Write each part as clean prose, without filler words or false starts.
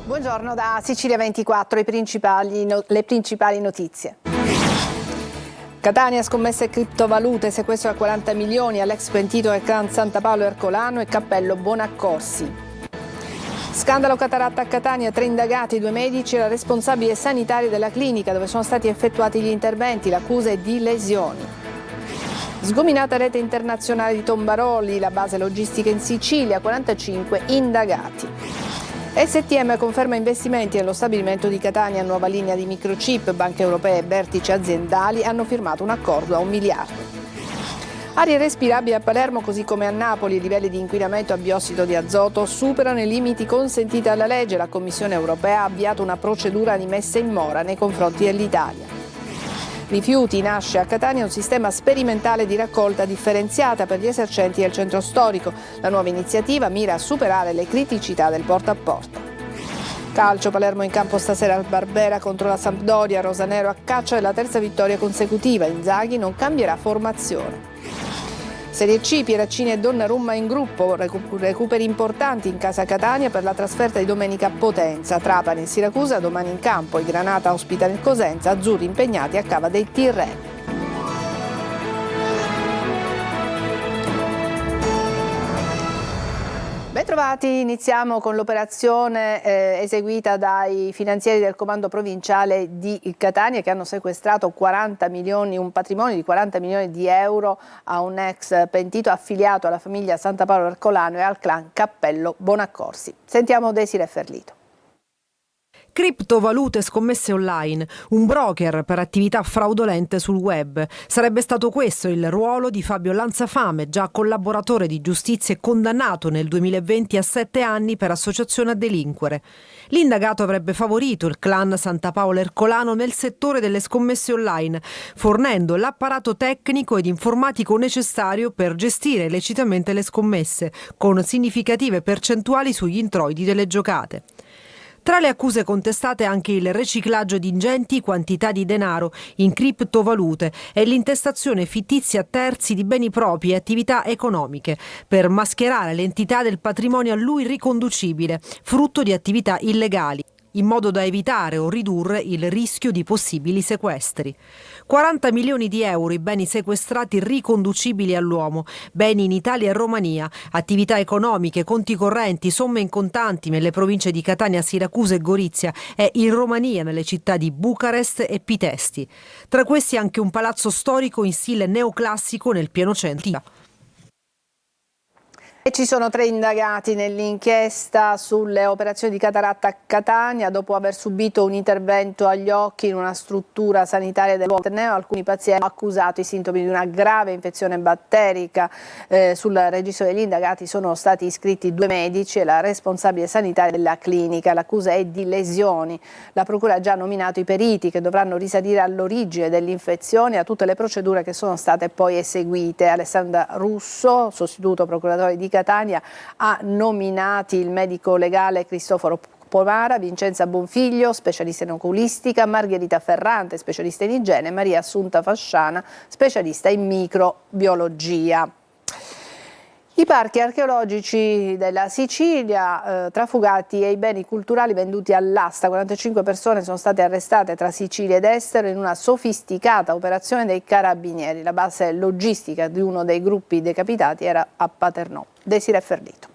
Buongiorno da Sicilia 24, le principali notizie. Catania, scommesse e criptovalute, sequestro a 40 milioni all'ex pentito del clan Santa Paolo Ercolano e cappello Bonaccorsi. Scandalo cataratta a Catania, 3 indagati, 2 medici e la responsabile sanitaria della clinica dove sono stati effettuati gli interventi, l'accusa è di lesioni. Sgominata rete internazionale di Tombaroli, la base logistica in Sicilia, 45 indagati. STM conferma investimenti nello stabilimento di Catania, nuova linea di microchip, banche europee e vertici aziendali hanno firmato un accordo a 1 miliardo. Aria respirabile a Palermo così come a Napoli, i livelli di inquinamento a biossido di azoto superano i limiti consentiti dalla legge. La Commissione europea ha avviato una procedura di messa in mora nei confronti dell'Italia. Rifiuti, nasce a Catania un sistema sperimentale di raccolta differenziata per gli esercenti del centro storico. La nuova iniziativa mira a superare le criticità del porta a porta. Calcio, Palermo in campo stasera al Barbera contro la Sampdoria, Rosanero a caccia della terza vittoria consecutiva, Inzaghi non cambierà formazione. Serie C, Pieraccini e Donnarumma in gruppo, recuperi importanti in casa Catania per la trasferta di domenica a Potenza, Trapani e Siracusa domani in campo, i Granata ospitano il Cosenza, azzurri impegnati a cava dei Tirreni. Bentrovati, iniziamo con l'operazione eseguita dai finanzieri del comando provinciale di Catania che hanno sequestrato 40 milioni, un patrimonio di 40 milioni di euro a un ex pentito affiliato alla famiglia Santa Paolo Ercolano e al clan Cappello Bonaccorsi. Sentiamo Desiree Ferlito. Criptovalute, scommesse online, un broker per attività fraudolente sul web. Sarebbe stato questo il ruolo di Fabio Lanzafame, già collaboratore di giustizia e condannato nel 2020 a 7 anni per associazione a delinquere. L'indagato avrebbe favorito il clan Santa Paolo Ercolano nel settore delle scommesse online, fornendo l'apparato tecnico ed informatico necessario per gestire lecitamente le scommesse, con significative percentuali sugli introiti delle giocate. Tra le accuse contestate anche il riciclaggio di ingenti quantità di denaro in criptovalute e l'intestazione fittizia a terzi di beni propri e attività economiche per mascherare l'entità del patrimonio a lui riconducibile, frutto di attività illegali, in modo da evitare o ridurre il rischio di possibili sequestri. 40 milioni di euro i beni sequestrati riconducibili all'uomo, beni in Italia e Romania, attività economiche, conti correnti, somme in contanti nelle province di Catania, Siracusa e Gorizia e in Romania nelle città di Bucarest e Pitesti. Tra questi anche un palazzo storico in stile neoclassico nel pieno centro. E ci sono 3 indagati nell'inchiesta sulle operazioni di cataratta a Catania dopo aver subito un intervento agli occhi in una struttura sanitaria dell'Ateneo. Alcuni pazienti hanno accusato i sintomi di una grave infezione batterica. Sul registro degli indagati sono stati iscritti 2 medici e la responsabile sanitaria della clinica. L'accusa è di lesioni. La procura ha già nominato i periti che dovranno risalire all'origine dell'infezione e a tutte le procedure che sono state poi eseguite. Alessandra Russo, sostituto procuratore di Catania, ha nominati il medico legale Cristoforo Pomara, Vincenza Bonfiglio, specialista in oculistica, Margherita Ferrante, specialista in igiene, e Maria Assunta Fasciana, specialista in microbiologia. I parchi archeologici della Sicilia, trafugati e i beni culturali venduti all'asta. 45 persone sono state arrestate tra Sicilia ed estero in una sofisticata operazione dei carabinieri. La base logistica di uno dei gruppi decapitati era a Paternò. Desiree Ferlito.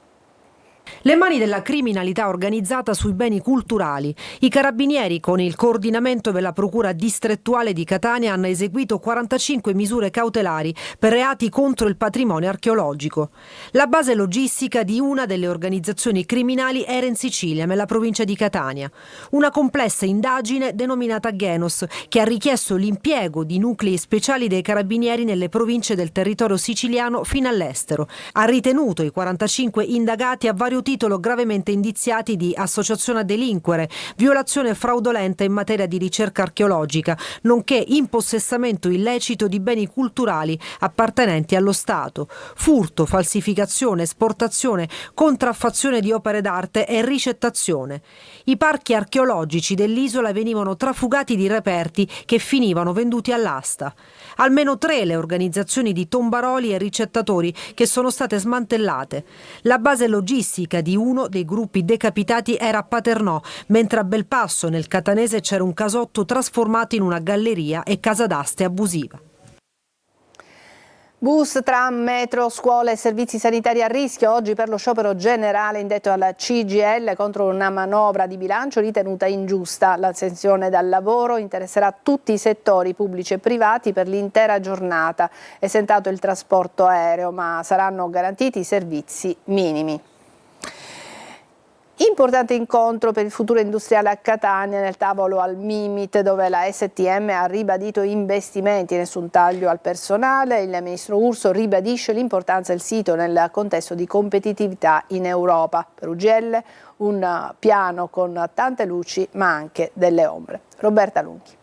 Le mani della criminalità organizzata sui beni culturali. I carabinieri, con il coordinamento della Procura distrettuale di Catania, hanno eseguito 45 misure cautelari per reati contro il patrimonio archeologico. La base logistica di una delle organizzazioni criminali era in Sicilia, nella provincia di Catania. Una complessa indagine denominata Genos, che ha richiesto l'impiego di nuclei speciali dei carabinieri nelle province del territorio siciliano fino all'estero. Ha ritenuto i 45 indagati a vario titolo gravemente indiziati di associazione a delinquere, violazione fraudolenta in materia di ricerca archeologica, nonché impossessamento illecito di beni culturali appartenenti allo Stato, furto, falsificazione, esportazione, contraffazione di opere d'arte e ricettazione. I parchi archeologici dell'isola venivano trafugati di reperti che finivano venduti all'asta. Almeno 3 le organizzazioni di tombaroli e ricettatori che sono state smantellate. La base logistica di uno dei gruppi decapitati era a Paternò, mentre a Belpasso, nel catanese, c'era un casotto trasformato in una galleria e casa d'aste abusiva. Bus, tram, metro, scuole e servizi sanitari a rischio oggi per lo sciopero generale indetto alla CGIL contro una manovra di bilancio ritenuta ingiusta. La sessione dal lavoro interesserà tutti i settori pubblici e privati per l'intera giornata. È esentato il trasporto aereo, ma saranno garantiti i servizi minimi. Importante incontro per il futuro industriale a Catania nel tavolo al Mimit, dove la STM ha ribadito investimenti, nessun taglio al personale. Il ministro Urso ribadisce l'importanza del sito nel contesto di competitività in Europa. Per UGL un piano con tante luci ma anche delle ombre. Roberta Lunghi.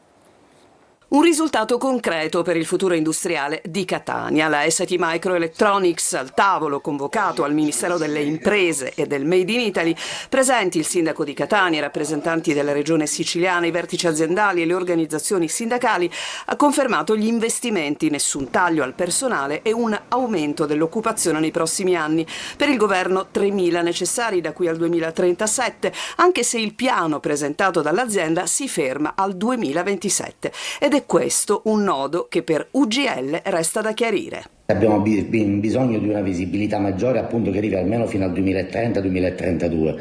Un risultato concreto per il futuro industriale di Catania. La ST Microelectronics al tavolo convocato al Ministero delle Imprese e del Made in Italy, presenti il sindaco di Catania, i rappresentanti della regione siciliana, i vertici aziendali e le organizzazioni sindacali, ha confermato gli investimenti, nessun taglio al personale e un aumento dell'occupazione nei prossimi anni. Per il governo 3.000 necessari da qui al 2037, anche se il piano presentato dall'azienda si ferma al 2027. Ed è questo un nodo che per UGL resta da chiarire. Abbiamo bisogno di una visibilità maggiore, appunto, che arrivi almeno fino al 2030-2032.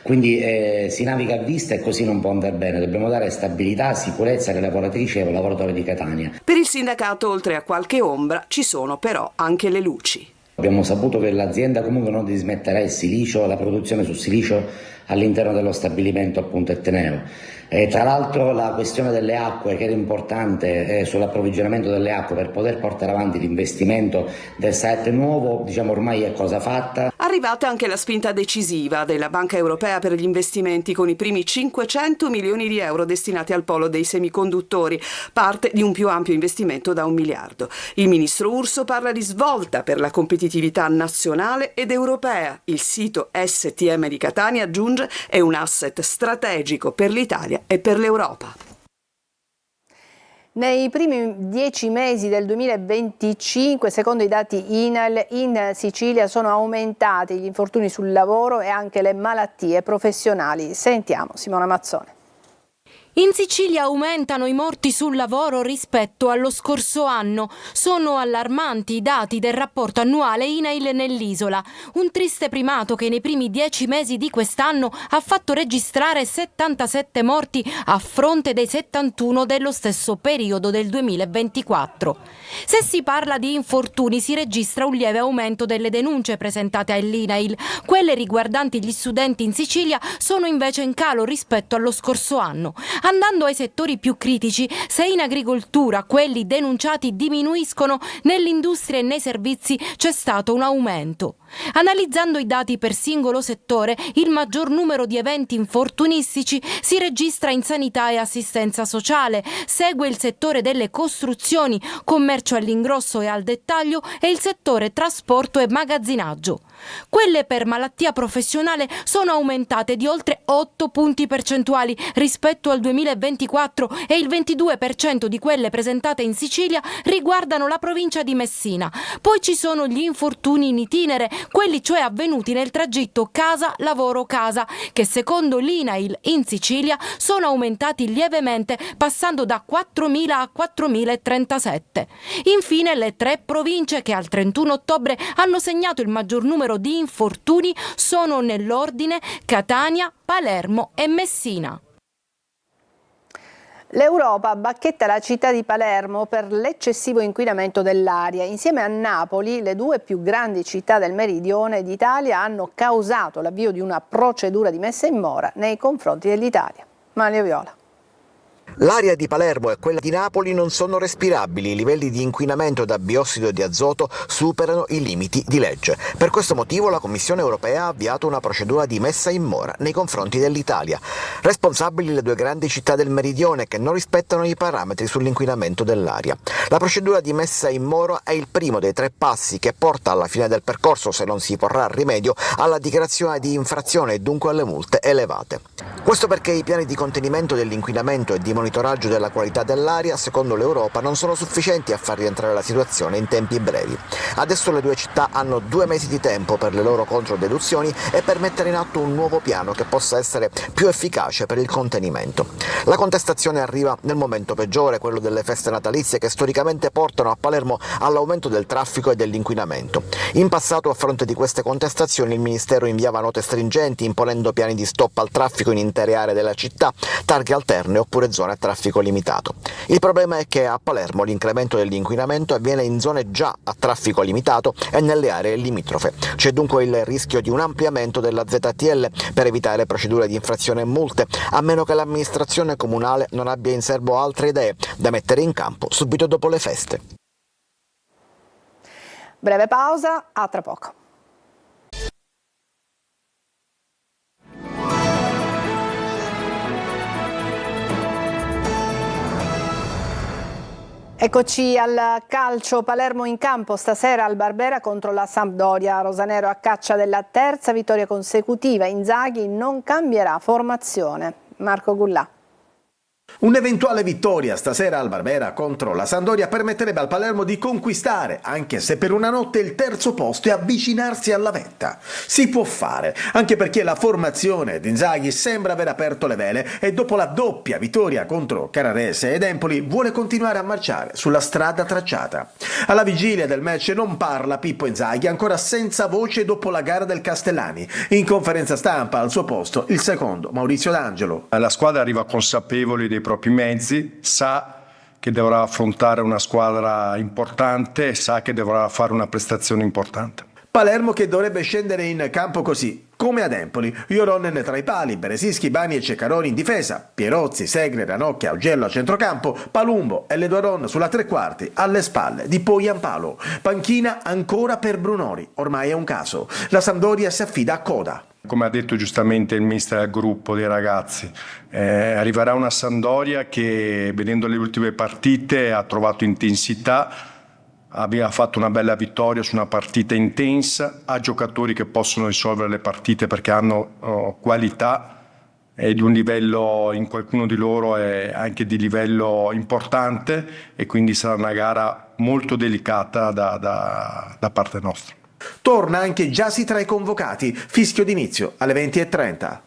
Quindi si naviga a vista e così non può andare bene. Dobbiamo dare stabilità, sicurezza alle lavoratrici e ai lavoratori di Catania. Per il sindacato, oltre a qualche ombra, ci sono però anche le luci. Abbiamo saputo che l'azienda comunque non dismetterà il silicio, la produzione su silicio all'interno dello stabilimento, appunto, etneo. Tra l'altro la questione delle acque, che era importante sull'approvvigionamento delle acque per poter portare avanti l'investimento del site nuovo, diciamo ormai è cosa fatta. Arrivata anche la spinta decisiva della Banca Europea per gli investimenti con i primi 500 milioni di euro destinati al polo dei semiconduttori, parte di un più ampio investimento da 1 miliardo. Il ministro Urso parla di svolta per la competitività nazionale ed europea. Il sito STM di Catania, aggiunge, è un asset strategico per l'Italia e per l'Europa. Nei primi 10 mesi del 2025, secondo i dati INAIL, in Sicilia sono aumentati gli infortuni sul lavoro e anche le malattie professionali. Sentiamo Simona Mazzone. In Sicilia aumentano i morti sul lavoro rispetto allo scorso anno. Sono allarmanti i dati del rapporto annuale INAIL nell'isola. Un triste primato che nei primi 10 mesi di quest'anno ha fatto registrare 77 morti a fronte dei 71 dello stesso periodo del 2024. Se si parla di infortuni si registra un lieve aumento delle denunce presentate all'INAIL. Quelle riguardanti gli studenti in Sicilia sono invece in calo rispetto allo scorso anno. Andando ai settori più critici, se in agricoltura quelli denunciati diminuiscono, nell'industria e nei servizi c'è stato un aumento. Analizzando i dati per singolo settore, il maggior numero di eventi infortunistici si registra in sanità e assistenza sociale, segue il settore delle costruzioni, commercio all'ingrosso e al dettaglio e il settore trasporto e magazzinaggio. Quelle per malattia professionale sono aumentate di oltre 8 punti percentuali rispetto al 2024 e il 22% di quelle presentate in Sicilia riguardano la provincia di Messina. Poi ci sono gli infortuni in itinere, quelli cioè avvenuti nel tragitto casa-lavoro-casa, che secondo l'INAIL in Sicilia sono aumentati lievemente, passando da 4.000 a 4.037. Infine le 3 province che al 31 ottobre hanno segnato il maggior numero di infortuni sono nell'ordine Catania, Palermo e Messina. L'Europa bacchetta la città di Palermo per l'eccessivo inquinamento dell'aria. Insieme a Napoli, le 2 più grandi città del meridione d'Italia hanno causato l'avvio di una procedura di messa in mora nei confronti dell'Italia. Manlio Viola. L'aria di Palermo e quella di Napoli non sono respirabili, i livelli di inquinamento da biossido di azoto superano i limiti di legge. Per questo motivo la Commissione europea ha avviato una procedura di messa in mora nei confronti dell'Italia. Responsabili le 2 grandi città del meridione che non rispettano i parametri sull'inquinamento dell'aria. La procedura di messa in mora è il primo dei 3 passi che porta alla fine del percorso, se non si porrà rimedio, alla dichiarazione di infrazione e dunque alle multe elevate. Questo perché i piani di contenimento dell'inquinamento e di monitoraggio della qualità dell'aria, secondo l'Europa, non sono sufficienti a far rientrare la situazione in tempi brevi. Adesso le due città hanno 2 mesi di tempo per le loro controdeduzioni e per mettere in atto un nuovo piano che possa essere più efficace per il contenimento. La contestazione arriva nel momento peggiore, quello delle feste natalizie, che storicamente portano a Palermo all'aumento del traffico e dell'inquinamento. In passato, a fronte di queste contestazioni, il Ministero inviava note stringenti imponendo piani di stop al traffico in intere aree della città, targhe alterne oppure zone a traffico limitato. Il problema è che a Palermo l'incremento dell'inquinamento avviene in zone già a traffico limitato e nelle aree limitrofe. C'è dunque il rischio di un ampliamento della ZTL per evitare procedure di infrazione e multe, a meno che l'amministrazione comunale non abbia in serbo altre idee da mettere in campo subito dopo le feste. Breve pausa, a tra poco. Eccoci al calcio. Palermo in campo stasera al Barbera contro la Sampdoria. Rosanero a caccia della terza vittoria consecutiva. Inzaghi non cambierà formazione. Marco Gullà. Un'eventuale vittoria stasera al Barbera contro la Sampdoria permetterebbe al Palermo di conquistare, anche se per una notte, il terzo posto e avvicinarsi alla vetta. Si può fare, anche perché la formazione di Inzaghi sembra aver aperto le vele e dopo la doppia vittoria contro Canarese ed Empoli vuole continuare a marciare sulla strada tracciata. Alla vigilia del match non parla Pippo Inzaghi, ancora senza voce dopo la gara del Castellani. In conferenza stampa al suo posto il secondo Maurizio D'Angelo. La squadra arriva consapevole dei propri mezzi, sa che dovrà affrontare una squadra importante e sa che dovrà fare una prestazione importante. Palermo che dovrebbe scendere in campo così, come ad Empoli: Joronen tra i pali, Beresischi, Bani e Ceccaroni in difesa, Pierozzi, Segre, Ranocchia, Augello a centrocampo, Palumbo e Leduaron sulla tre quarti, alle spalle di Poyampalo. Panchina ancora per Brunori, ormai è un caso. La Sampdoria si affida a Coda. Come ha detto giustamente il mister del gruppo dei ragazzi, arriverà una Sampdoria che, vedendo le ultime partite, ha trovato intensità, aveva fatto una bella vittoria su una partita intensa, ha giocatori che possono risolvere le partite perché hanno qualità e di un livello, in qualcuno di loro è anche di livello importante, e quindi sarà una gara molto delicata da parte nostra. Torna anche Giasi tra i convocati, fischio d'inizio alle 20:30.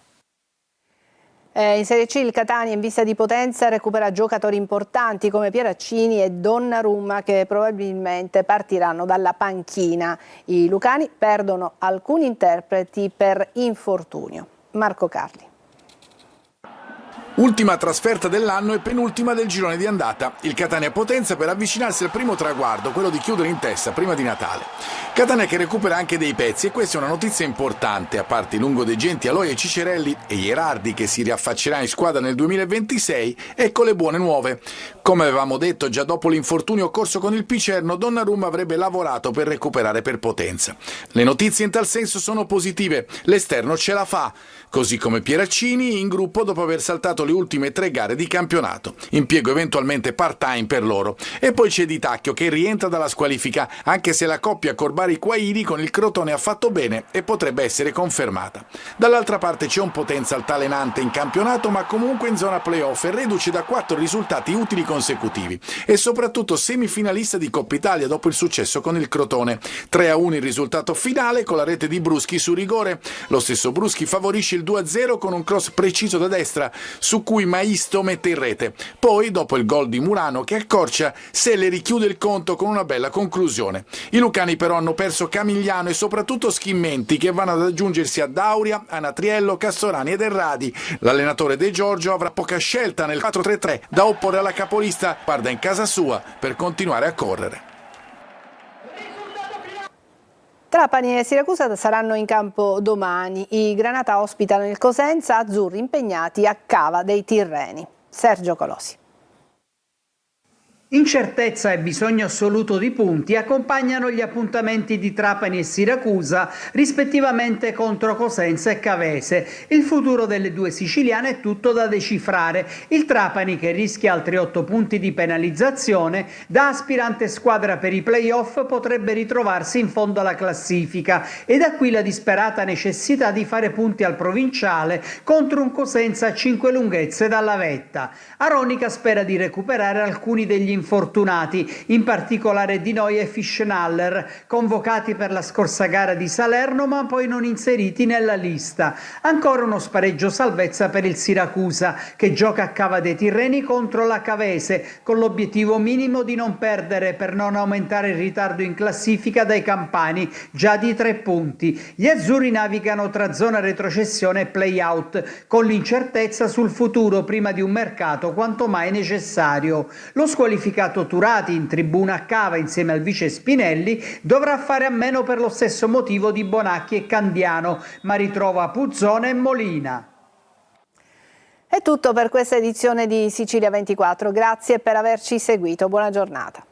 In Serie C il Catania, in vista di Potenza, recupera giocatori importanti come Pieraccini e Donnarumma, che probabilmente partiranno dalla panchina. I lucani perdono alcuni interpreti per infortunio. Marco Carli. Ultima trasferta dell'anno e penultima del girone di andata. Il Catania Potenza per avvicinarsi al primo traguardo, quello di chiudere in testa prima di Natale. Catania che recupera anche dei pezzi, e questa è una notizia importante. A parte il lungo dei Genti, Aloy e Cicerelli e Ierardi che si riaffaccerà in squadra nel 2026, ecco le buone nuove. Come avevamo detto già dopo l'infortunio occorso con il Picerno, Donnarumma avrebbe lavorato per recuperare per Potenza. Le notizie in tal senso sono positive, l'esterno ce la fa, così come Pieraccini in gruppo dopo aver saltato le ultime 3 gare di campionato, impiego eventualmente part-time per loro. E poi c'è Di Tacchio che rientra dalla squalifica, anche se la coppia Corbari-Quairi con il Crotone ha fatto bene e potrebbe essere confermata. Dall'altra parte c'è un Potenza altalenante in campionato, ma comunque in zona playoff e reduce da 4 risultati utili consecutivi, e soprattutto semifinalista di Coppa Italia dopo il successo con il Crotone. 3-1 il risultato finale con la rete di Bruschi su rigore. Lo stesso Bruschi favorisce il 2-0 con un cross preciso da destra su cui Maisto mette in rete. Poi, dopo il gol di Murano che accorcia, Selle richiude il conto con una bella conclusione. I lucani però hanno perso Camigliano e soprattutto Schimmenti, che vanno ad aggiungersi a Dauria, Anatriello, Castorani ed Erradi. L'allenatore De Giorgio avrà poca scelta nel 4-3-3 da opporre alla capolista, guarda in casa sua per continuare a correre. Trapani e Siracusa saranno in campo domani. I Granata ospitano il Cosenza, azzurri impegnati a Cava dei Tirreni. Sergio Colosi. Incertezza e bisogno assoluto di punti accompagnano gli appuntamenti di Trapani e Siracusa, rispettivamente contro Cosenza e Cavese. Il futuro delle due siciliane è tutto da decifrare. Il Trapani, che rischia altri 8 punti di penalizzazione, da aspirante squadra per i play-off potrebbe ritrovarsi in fondo alla classifica, e da qui la disperata necessità di fare punti al provinciale contro un Cosenza a 5 lunghezze dalla vetta. Aronica spera di recuperare alcuni degli infortunati, in particolare Di Noi e Fischnaller, convocati per la scorsa gara di Salerno ma poi non inseriti nella lista. Ancora uno spareggio salvezza per il Siracusa, che gioca a Cava dei Tirreni contro la Cavese, con l'obiettivo minimo di non perdere per non aumentare il ritardo in classifica dai campani, già di 3 punti. Gli azzurri navigano tra zona retrocessione e play-out, con l'incertezza sul futuro prima di un mercato quanto mai necessario. Lo squalificato Turati, in tribuna a Cava insieme al vice Spinelli, dovrà fare a meno per lo stesso motivo di Bonacchi e Candiano, ma ritrova Puzzone e Molina. È tutto per questa edizione di Sicilia 24, grazie per averci seguito, buona giornata.